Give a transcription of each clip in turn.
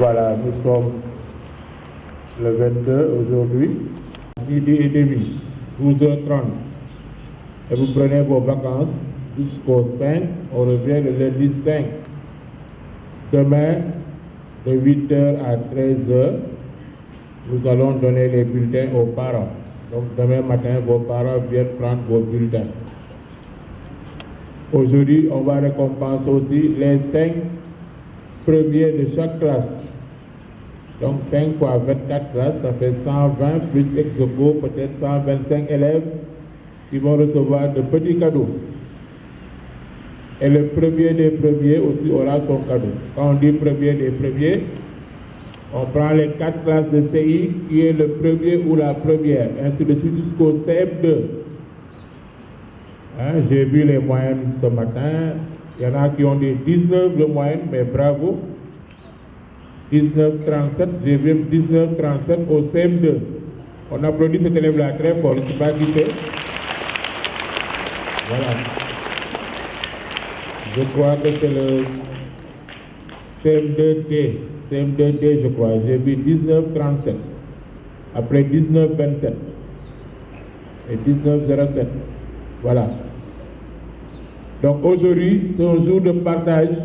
Voilà, nous sommes le 22 aujourd'hui, midi et demi, 12h30. Et vous prenez vos vacances jusqu'au 5, on revient le lundi 5. Demain, de 8h à 13h, nous allons donner les bulletins aux parents. Donc demain matin, vos parents viennent prendre vos bulletins. Aujourd'hui, on va récompenser aussi les 5 premiers de chaque classe. Donc 5 fois 24 classes, ça fait 120 plus ex aequo, peut-être 125 élèves qui vont recevoir de petits cadeaux. Et le premier des premiers aussi aura son cadeau. Quand on dit premier des premiers, on prend les 4 classes de CI qui est le premier ou la première, ainsi de suite jusqu'au CM2. Hein, j'ai vu les moyennes ce matin. Il y en a qui ont des 19 de moyenne, mais bravo. 19,37, j'ai vu 19,37 au CM2. On applaudit cet élève-là très fort, je ne sais pas qui c'est. Voilà. Je crois que c'est le CM2D. CM2D, je crois. J'ai vu 19,37. Après 19,27. Et 19,07. Voilà. Donc aujourd'hui, c'est un jour de partage.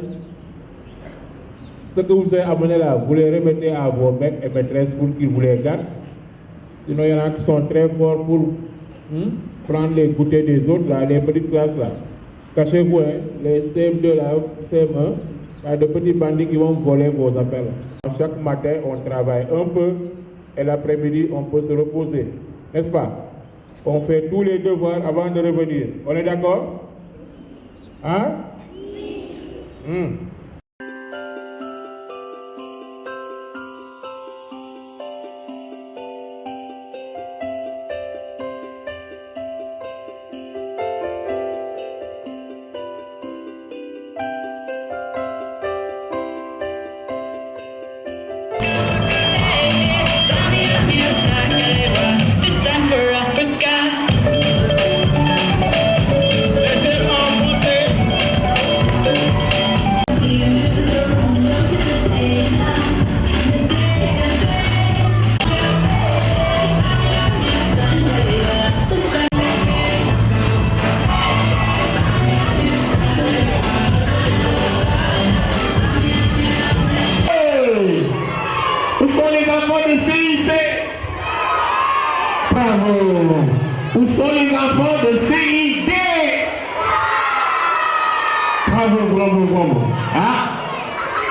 Ce que vous avez amené là, vous les remettez à vos maîtres et maîtresses pour qu'ils vous les gardent. Sinon, il y en a qui sont très forts pour prendre les goûters des autres, là, les petites classes là. Cachez-vous, hein, les CM2 là, CM1, il y a de petits bandits qui vont voler vos appels. Chaque matin, on travaille un peu et l'après-midi, on peut se reposer. N'est-ce pas? On fait tous les devoirs avant de revenir. On est d'accord? Hein? It's time for Africa. Où sont les enfants de CIC? Bravo. Où sont les enfants de CID? Bravo, bravo, bravo. Ah,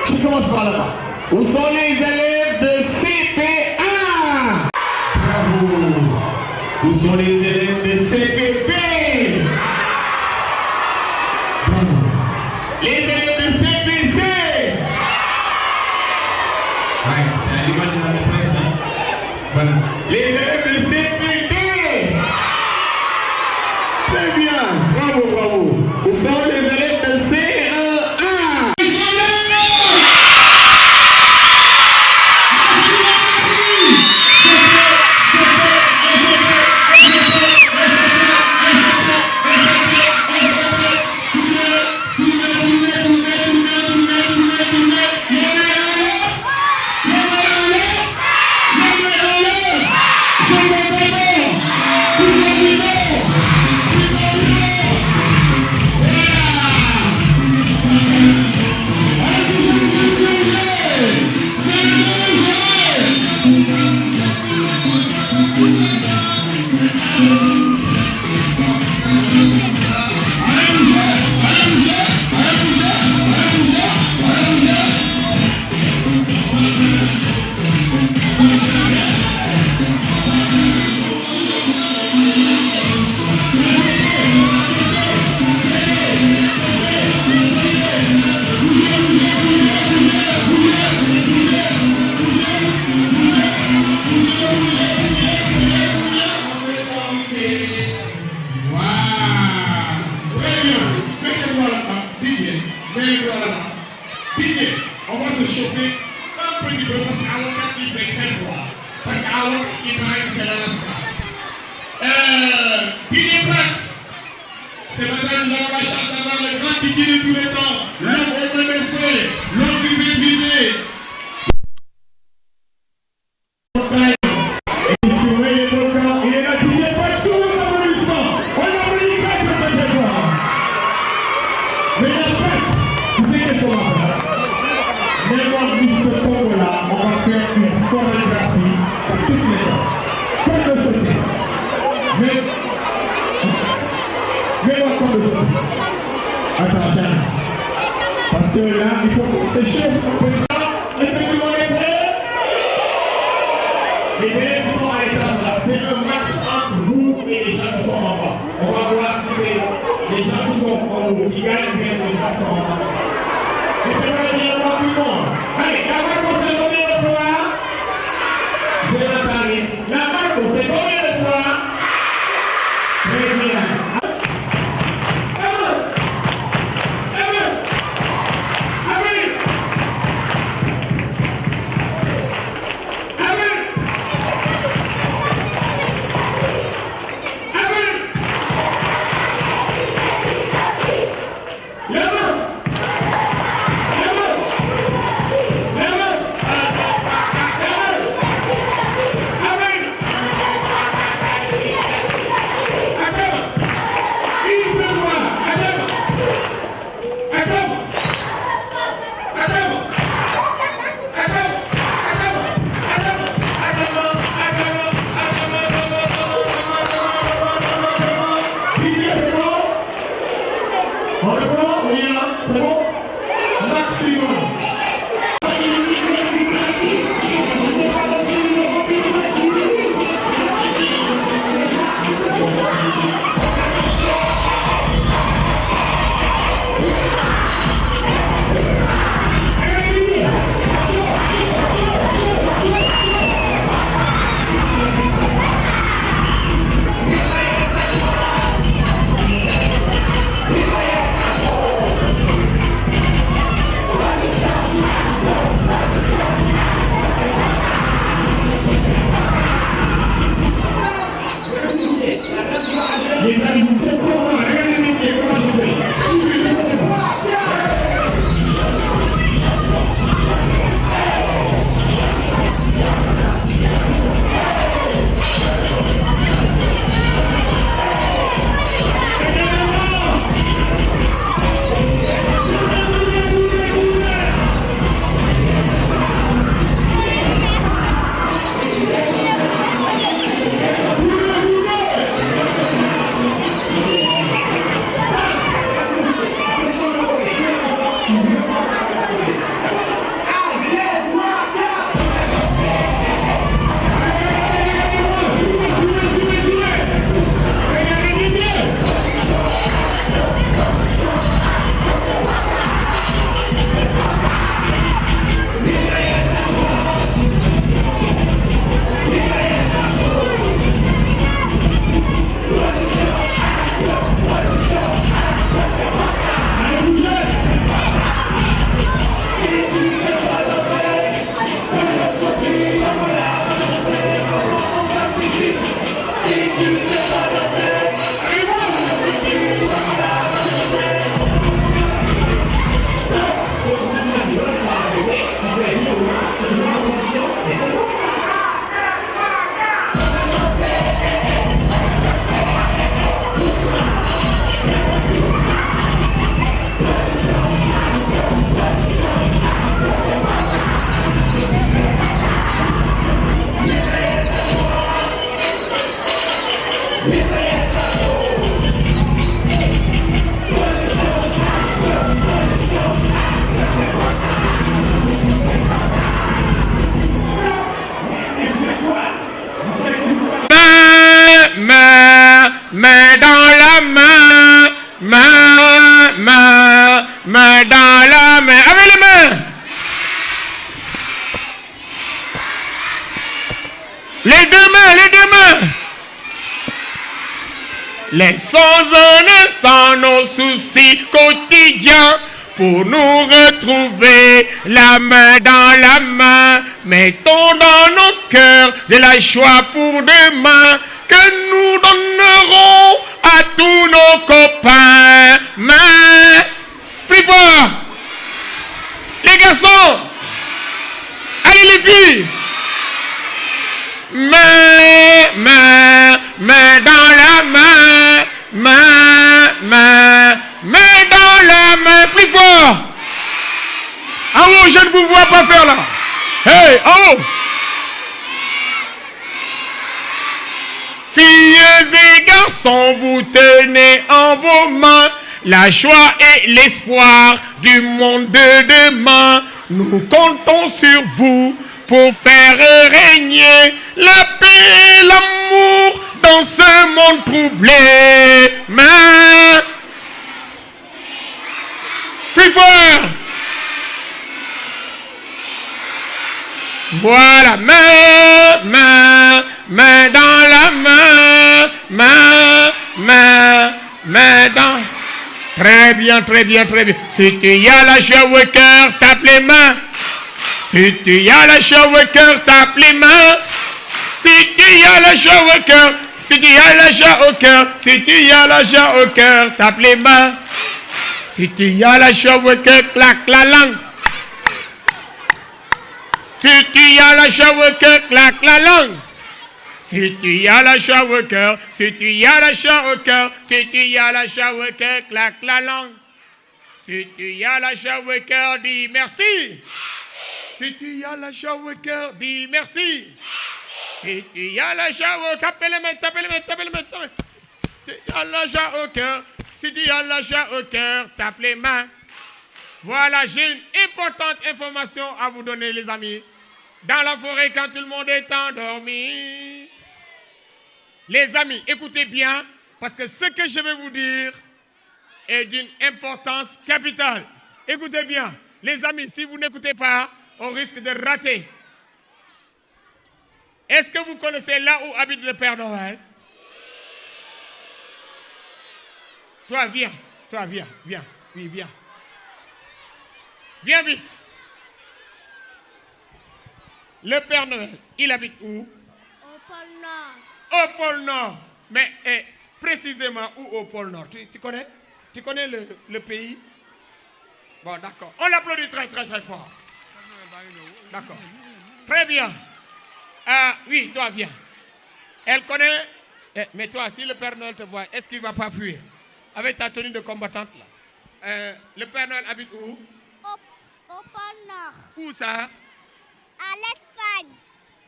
je commence par là-bas. Où sont les élèves de CP1? Bravo. Où sont les élèves de CPB? Bravo. Les élèves de CPC? Ouais, c'est à l'image de la maîtresse. Hein? Voilà. Les élèves de CPD. Très bien. Bravo, bravo. Où sont les élèves de CE1? On va se chauffer un petit peu parce qu'à l'automne il fait très froid. Parce qu'à l'automne il paraît que c'est la Qui est prête? C'est maintenant nous avons la chance d'avoir le grand Tiki de tous les temps. L'homme au même effet, l'homme qui fait vibrer. que là, il faut c'est chaud pour le président. Est-ce que tout le monde est prêt? Les élèves qui sont à l'étage là, c'est un match entre vous et les gens qui sont en bas. On va voir si c'est les gens qui sont en haut qui gagnent ou bien les gens qui sont en bas. Et je vais dire à tout le monde. Allez, la main qu'on se donne de fois. Je vais parler. La main qu'on se donne de fois. Très bien. Main dans la main, main dans la main. Avec les mains. Les deux mains. Laissons un instant nos soucis quotidiens pour nous retrouver la main dans la main. Mettons dans nos cœurs de la joie pour demain que nous donnerons à tous nos copains. Main, plus fort. Les garçons, allez les filles. Main dans la main, main dans la main, plus fort. En haut, je ne vous vois pas faire là. Hey, en haut. Filles et garçons, vous tenez en vos mains la joie et l'espoir du monde de demain. Nous comptons sur vous pour faire régner la paix et l'amour dans ce monde troublé. Main. Plus fort. Voilà, main dans la main dans... Très bien. Si tu as la joie au cœur, tape les mains. Si tu as la joie au cœur, tape les mains. Si tu as la joie au cœur, si tu as la joie au cœur, si tu as la joie au cœur, tape les mains. Si tu as la joie au cœur, claque la langue. Si tu as la joie au cœur, claque la langue. Si tu as la joie au cœur, si tu as la joie au cœur, si tu as la joie au cœur, claque la langue. Si tu as la joie au cœur, dis merci. Si tu as la joie au cœur, dis merci. Si tu as la joie au cœur, tapez les mains. Si tu as la joie au cœur, si tu as la joie au cœur, tape les mains. Voilà, j'ai une importante information à vous donner, les amis. Dans la forêt, quand tout le monde est endormi. Les amis, écoutez bien, parce que ce que je vais vous dire est d'une importance capitale. Écoutez bien. Les amis, si vous n'écoutez pas, on risque de rater. Est-ce que vous connaissez là où habite le Père Noël? Toi, viens. Oui, viens. Viens vite. Le Père Noël, il habite où? Au pôle Nord. Au pôle Nord. Mais précisément où au pôle Nord? Tu connais? Tu connais le pays? Bon, d'accord. On l'applaudit très fort. D'accord. Très bien. Oui, toi, viens. Elle connaît. Mais toi, si le Père Noël te voit, est-ce qu'il ne va pas fuir? Avec ta tenue de combattante là. Le Père Noël habite où? Au pôle Nord. Où ça? À l'Espagne.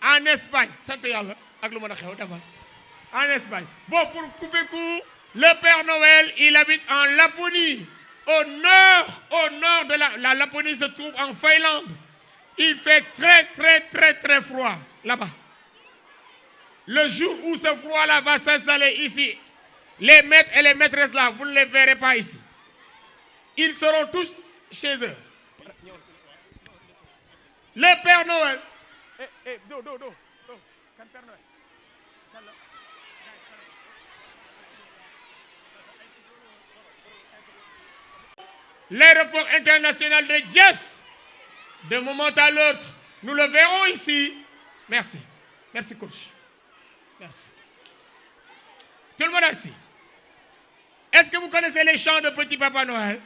En Espagne. Santé yàlla ak lu mën a xew demal. En Espagne. Bon, pour couper court, le Père Noël, il habite en Laponie. Au nord de la Laponie se trouve en Finlande. Il fait très froid là-bas. Le jour où ce froid-là va s'installer ici, les maîtres et les maîtresses là, vous ne les verrez pas ici. Ils seront tous chez eux. Le Père Noël. L'aéroport international de Diass, de moment à l'autre, nous le verrons ici. Merci. Merci, coach. Merci. Tout le monde assis. Est-ce que vous connaissez les chants de Petit Papa Noël?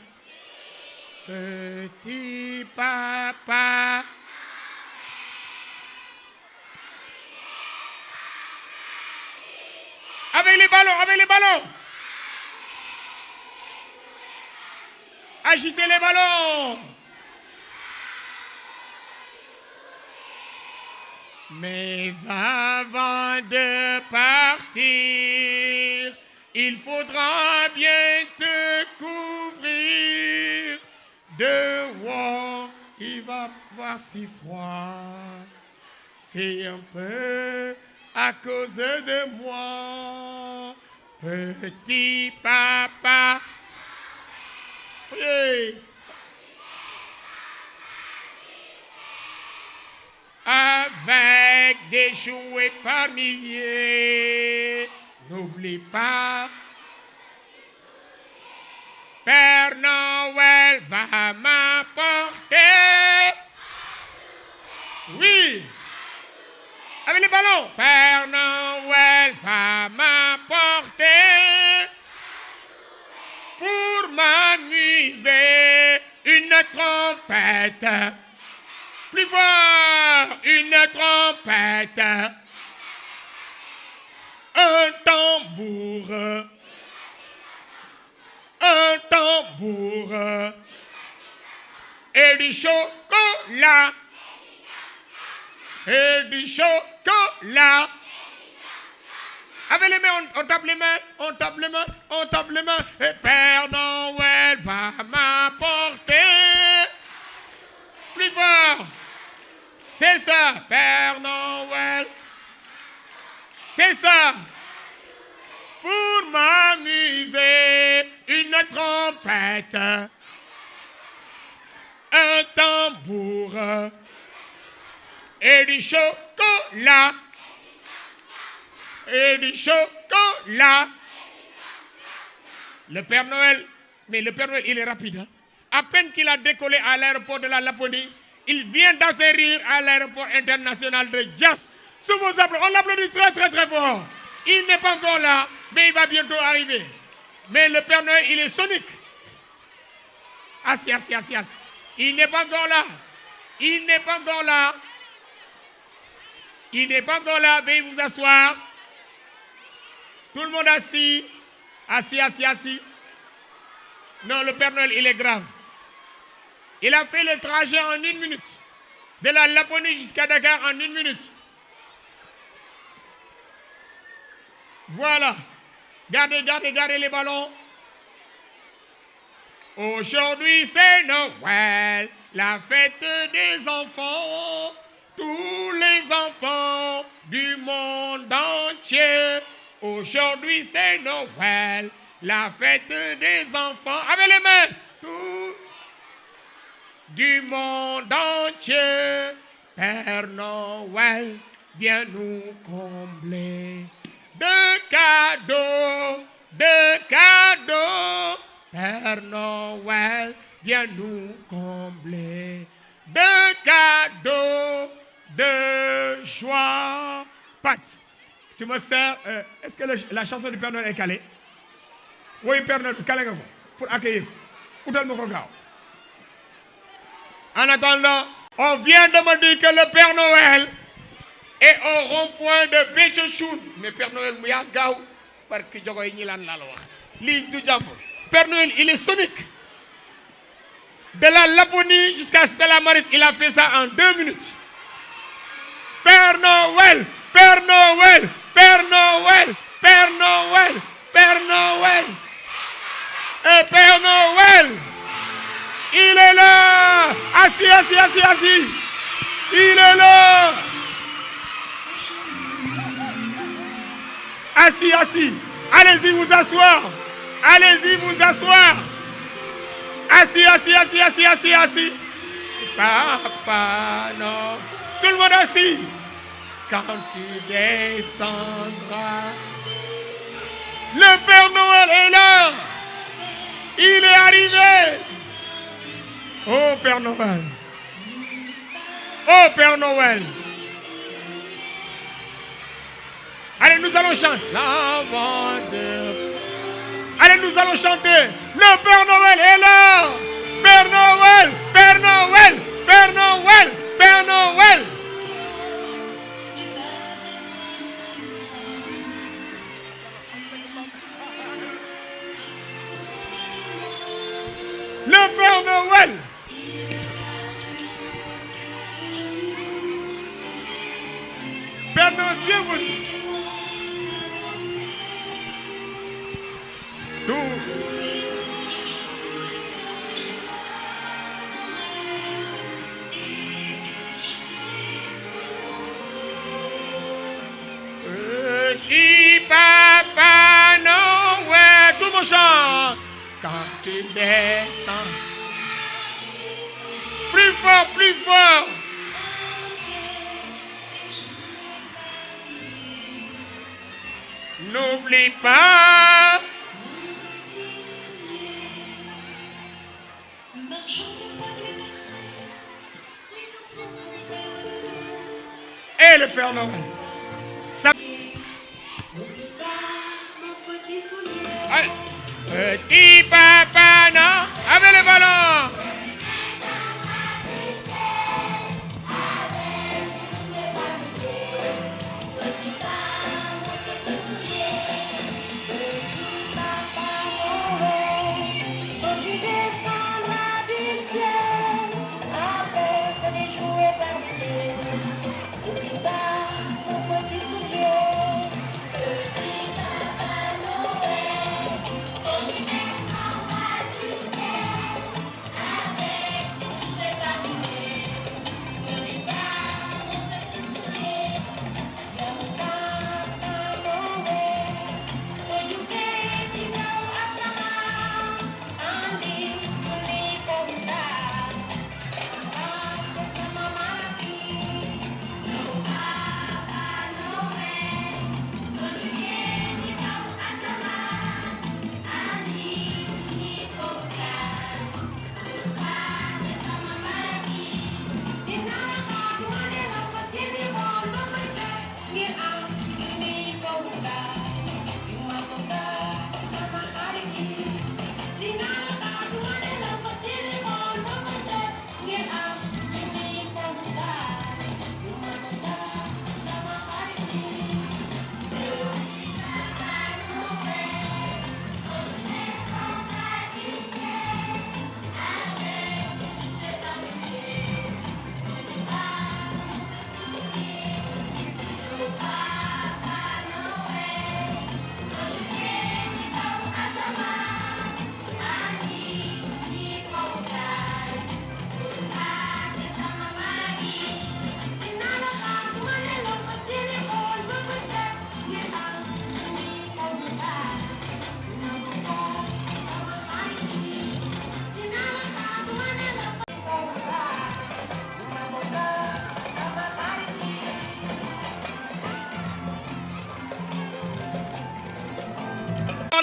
Petit Papa. Avec les ballons. Agitez les ballons. Mais avant de partir, il faudra bien te couvrir. Dehors, il va voir si froid. C'est un peu à cause de moi, petit papa. Oui. Avec des jouets par milliers, n'oublie pas, Père Noël va m'apporter. Oui. Avec les ballons. Père Noël va m'apporter pour m'amuser une trompette. Plus fort, une trompette. Un tambour. Un tambour. Et du chocolat. Et du chocolat. Avec les mains, on tape les mains, on tape les mains, on tape les mains. Et Père Noël trompette, un tambour et du chocolat. Et du chocolat. Le Père Noël, mais le Père Noël, il est rapide. Hein? À peine qu'il a décollé à l'aéroport de la Laponie, il vient d'atterrir à l'aéroport international de Diass. Sous vos applaudissements, on l'applaudit très très très fort. Il n'est pas encore là, mais il va bientôt arriver. Mais le Père Noël, il est sonique. Assis. Il n'est pas encore là. Il n'est pas encore là. Il n'est pas encore là. Veuillez vous asseoir. Tout le monde assis. Assis. Non, le Père Noël, il est grave. Il a fait le trajet en 1 minute. De la Laponie jusqu'à Dakar en 1 minute. Voilà. Gardez les ballons. Aujourd'hui, c'est Noël, la fête des enfants. Tous les enfants du monde entier. Aujourd'hui, c'est Noël, la fête des enfants. Avec les mains. Tout du monde entier. Père Noël, viens nous combler de cadeaux. Père Noël, viens nous combler de cadeaux, de joie. Pat, tu me sers. Est-ce que la chanson du Père Noël est calée? Oui, Père Noël, calé pour accueillir. En attendant, on vient de me dire que le Père Noël est au rond-point de Bétchochoun. Mais Père Noël, Mouya Gao, parce que Djogo Nilan Laloa. L'île du Djambo. Père Noël, il est sonique. De la Laponie jusqu'à Stella Maris, il a fait ça en 2 minutes. Père Noël, Père Noël, Père Noël, Père Noël, Père Noël. Et Père Noël, il est là. Assis. Il est là. Assis. Allez-y vous asseoir. Assis. Papa, non. Tout le monde assis. Quand tu descendras, le Père Noël est là. Il est arrivé. Oh Père Noël. Allez, nous allons chanter. Allez, nous allons chanter. Le Père Noël est là. Père Noël. Le Père Noël. Père Noël, bienvenue. Petit Papa Noël, tout le monde chante. Quand tu descends, plus fort. N'oublie pas. Et le Père Noël. Allez. Petit Papa Noël, avec les ballons.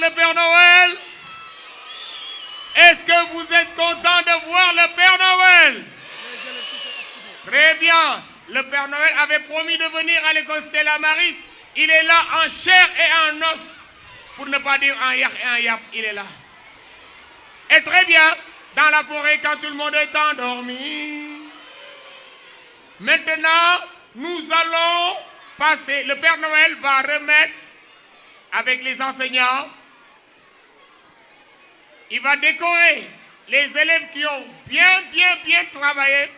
le Père Noël? Est-ce que vous êtes content de voir le Père Noël? Très bien. Le Père Noël avait promis de venir à l'école Stella Maris. Il est là en chair et en os. Pour ne pas dire en yak et en yap, il est là. Et très bien, dans la forêt quand tout le monde est endormi. Maintenant, nous allons passer. Le Père Noël va remettre avec les enseignants. Il va décorer les élèves qui ont bien travaillé.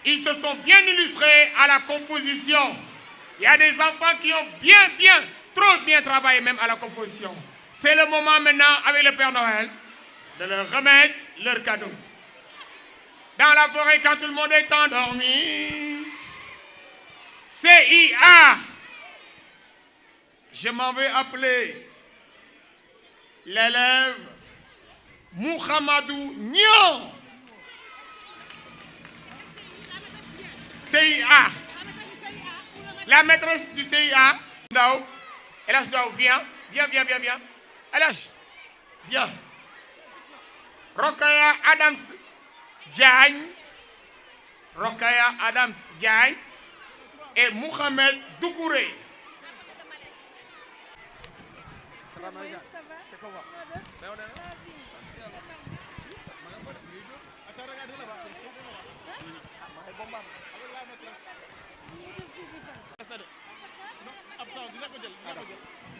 Ils se sont bien illustrés à la composition. Il y a des enfants qui ont trop bien travaillé même à la composition. C'est le moment maintenant avec le Père Noël de leur remettre leur cadeau. Dans la forêt quand tout le monde est endormi. CIA. Je m'en vais appeler l'élève Mouhamadou Nyon. CIA. La maîtresse du CIA. Elage Dao, viens. Elage, viens. Rokaya Adams Diagne. Et Mohamed Doukouré.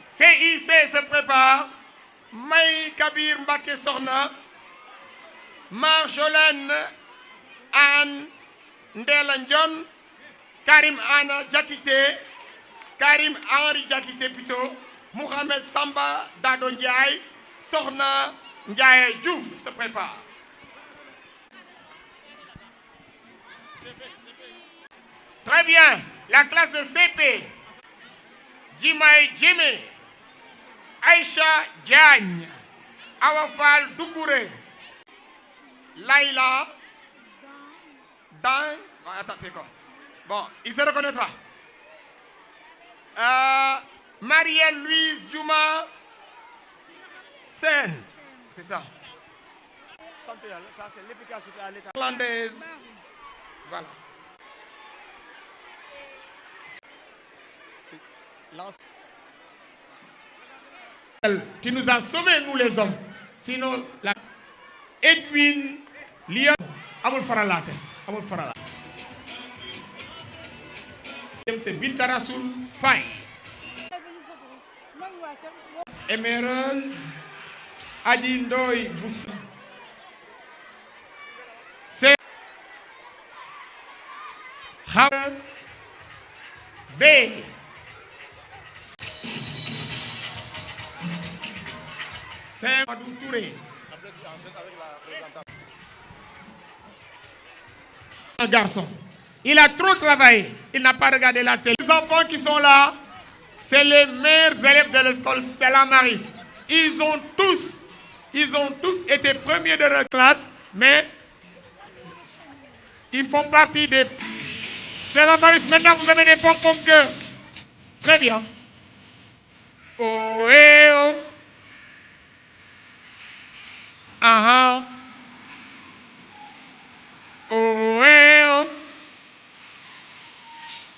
CIC se prépare. May Kabir Mbake Sorna. Marjolaine Anne Ndelanjon. Karim Anna Diakité. Karim Henri Diakité plutôt. Mohamed Samba Dado Ndiaye. Sorna Ndiaye Diouf se prépare. Très bien. La classe de CP. Jimaï Djemé. Aïcha Diagne. Awafal Doukouré. Laïla. Dan. Attends, c'est quoi? Bon, il se reconnaîtra. Marie-Louise Djouma Sen. C'est ça. Ça, c'est l'efficacité à l'état. Irlandaise. Voilà. Tu nous as sauvés, nous les hommes. Sinon, la Edwin Lyon. Amul Faralate. C'est Bintarasoul Faye. Emerald Adindoy Boussa. C'est Hamad B. C'est Madou Touré. Un garçon. Il a trop travaillé. Il n'a pas regardé la télé. Les enfants qui sont là, c'est les meilleurs élèves de l'école Stella Maris. Ils ont tous été premiers de leur classe, mais ils font partie des Stella Maris. Maintenant, vous avez des pom-pom girls. Très bien. Oh, eh, oh. Ah, oh, eh, oh.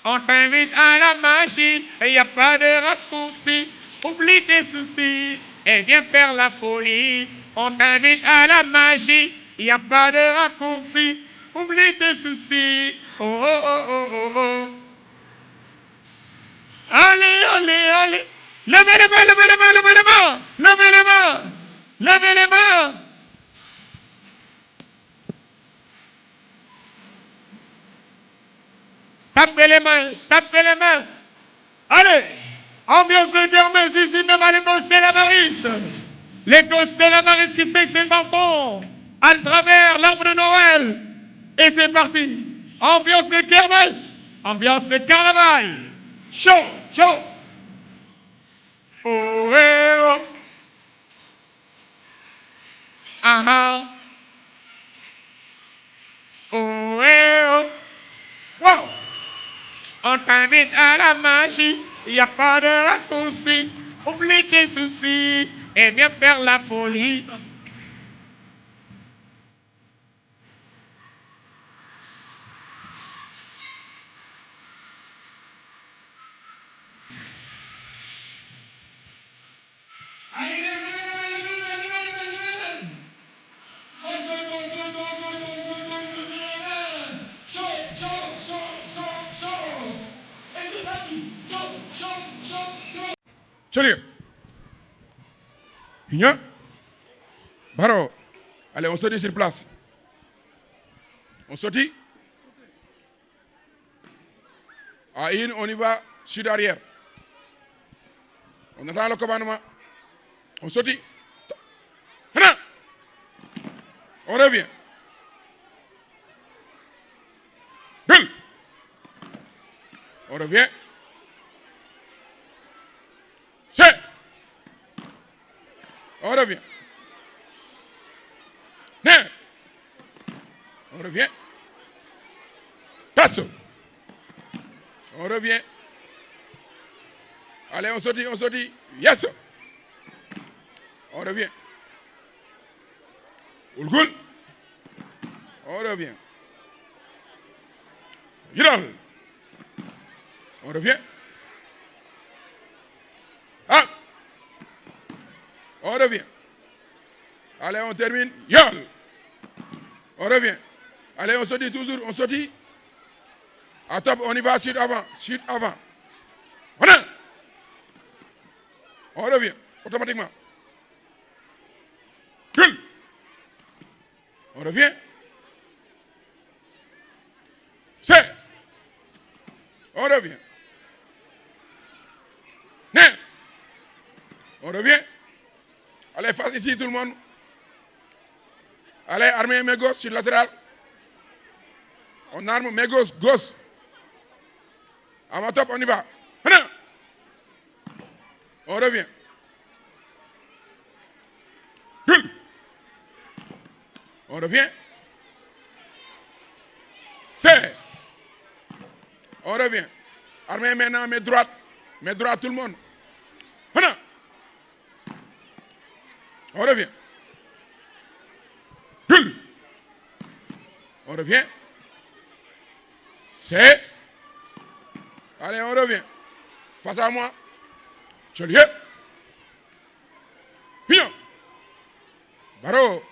On t'invite à la machine, il n'y a pas de raccourci. Oublie tes soucis et viens faire la folie. On t'invite à la machine, il n'y a pas de raccourci. Oublie tes soucis. Oh, oh, oh, oh, oh. Allez, allez, allez. Levez les mains, levez les mains, levez les mains. Levez les mains. Levez les mains. Tapez les mains, tapez les mains. Allez, ambiance de kermesse ici même à l'école Stella Maris. L'école Stella Maris qui fait ses enfants à travers l'arbre de Noël. Et c'est parti. Ambiance de kermesse, ambiance de carnaval. Chaud, chaud. Oh, eh, oh. Ah, ah. Oh, eh, oh. Wow. On t'invite à la magie, il n'y a pas de raccourci. Oublie tes soucis et vient faire la folie. Chérie. Viens. Baro. Allez, on sortit sur place. On sortit. À une, on y va sud arrière. On attend le commandement. On sortit. On revient. Bulle. On revient. C'est. On revient. Né. On revient. Passe. On revient. Allez, on sortit, on sortit. Yes. On revient. Ulgul. On revient. Yidal. On revient. Ah. On revient. Allez, on termine. Yol. On revient. Allez, on sortit toujours. On sortit. À top, on y va sud avant. Sud avant. On revient. Automatiquement. On revient. C'est. On revient. Né. On revient. Allez, face ici tout le monde. Allez, armez mes gauches sur le latéral. On arme mes gauches, gauche. À ma top, on y va. On revient. On revient. C'est. On revient. Armez maintenant mes droites. Mes droites, tout le monde. On revient. On revient. C'est. Allez, on revient. Face à moi. Cholier. Viens. Baro.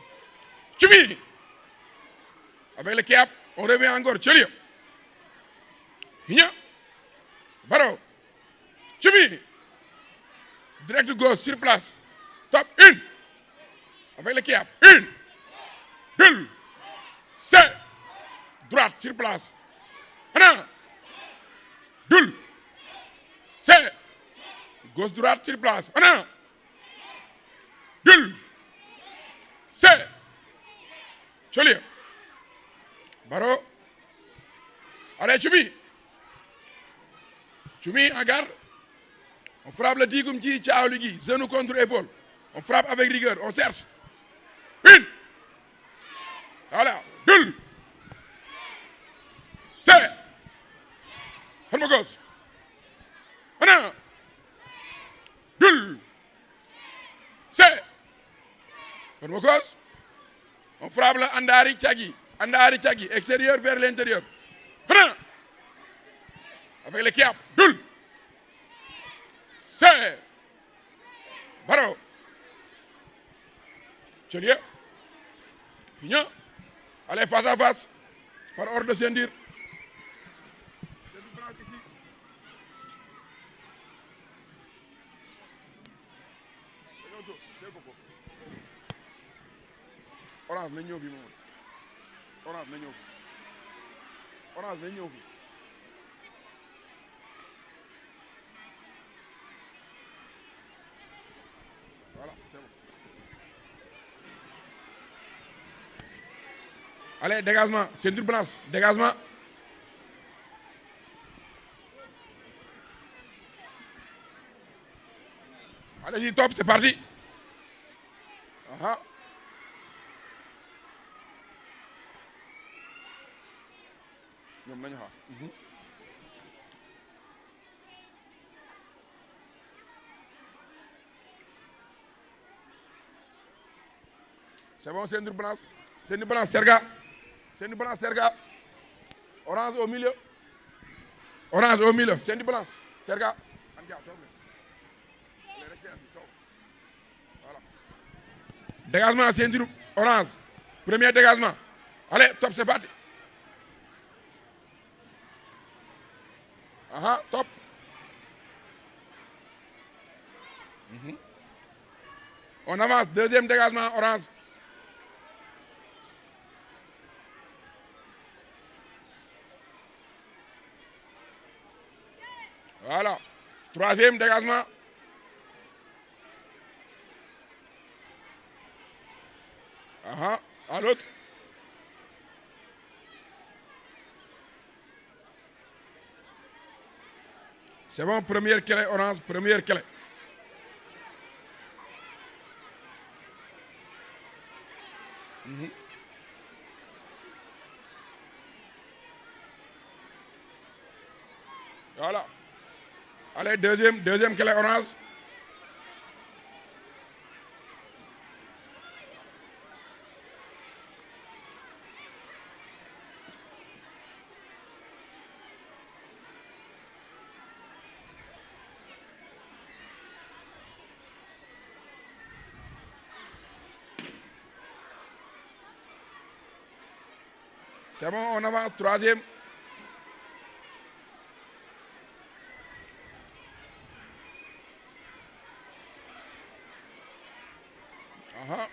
Chumi. Avec le cap, on revient encore. Cholier. Viens. Baro. Chumi. Direct gauche sur place. Top 1. Avec le cap. 1. 2. C'est. Droite sur place. 1. 2. C'est. Gauche droite sur place. 1. 2. C'est. Cholier. Baro. Allez, Chumi. Chumi en garde. On frappe le digum ci ciao ligi. Genou contre épaule. On frappe avec rigueur. On cherche. 1. Voilà. 2. C'est. Ferme gauche. 1. 2. C'est. Ferme gauche. On frappe le andari tchagi. Andari tchagi. Extérieur vers l'intérieur. 1. Avec le cap. 2. C'est. Baro. Cholier. Viens. Allez, face à face. Par ordre de ceinture. Orange na ñëw fi moom. Orange na ñëw fi. Orange na ñëw fi. Voilà, c'est bon. Allez, dégagement. Ceinture blanche. Dégagement. Allez-y, top, c'est parti. Aha. ñoom nañu xaar. C'est bon, ceinture blanche. Ceinture blanche, Serga. Ceinture blanche, Serga. Orange au milieu. Orange au milieu. Ceinture blanche, Serga. Voilà. Dégagement, ceinture orange. Premier dégagement. Allez, top, c'est parti. Aha, top. On avance, deuxième dégagement, orange. Voilà. Troisième dégagement. Aha, à l'autre. C'est bon, première clé orange, première clé. Voilà. Allez, deuxième clé orange. C'est bon, on avance, troisième. Aha.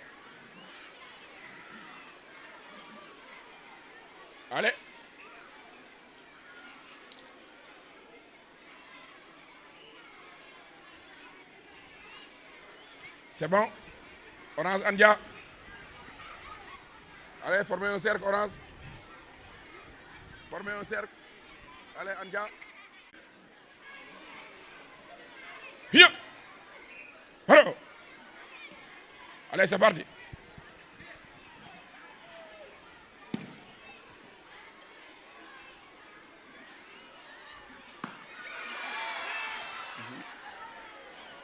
Allez. C'est bon. Orange Andia. Allez, formez un cercle orange. Formez un cercle. Allez, Andia. Hier. Alors. Allez, c'est parti.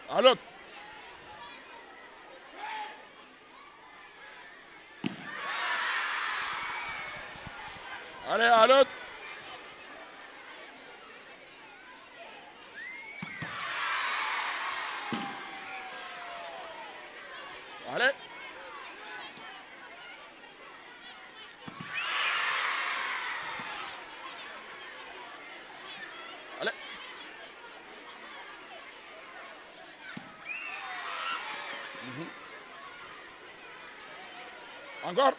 À l'autre. Allez, à l'autre. Allez. Allez. Encore.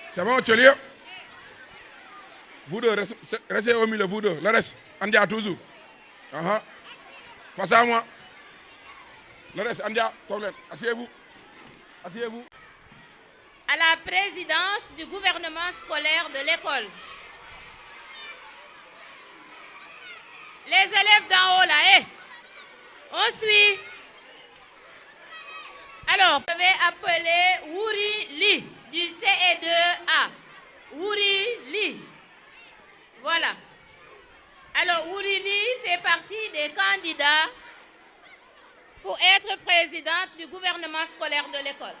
C'est bon, Tchelio. Vous deux, restez au milieu, vous deux. Le reste, Andia toujours. Uh-huh. Face à moi. Le reste, Andia, problème. Asseyez-vous. Asseyez-vous. À la présidence du gouvernement scolaire de l'école. Les élèves d'en haut là, on suit. Alors, je vais appeler Wouri Li du CE2A. Wouri Li. Voilà. Alors, Wouri Li fait partie des candidats pour être présidente du gouvernement scolaire de l'école.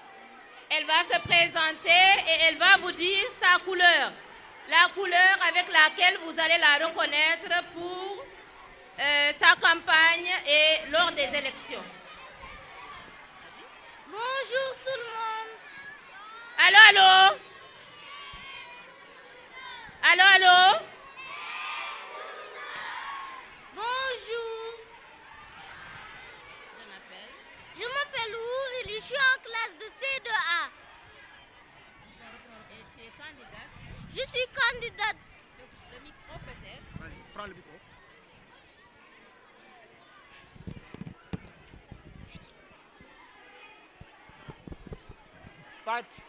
Elle va se présenter et elle va vous dire sa couleur. La couleur avec laquelle vous allez la reconnaître pour sa campagne et lors des élections. Bonjour tout le monde. Allô, allô? Allô, allô? Bonjour. Je m'appelle Ourili, je suis en classe de C2A. Et tu es candidate? Je suis candidate. Le micro peut-être? Vas-y, prends le micro. Pat.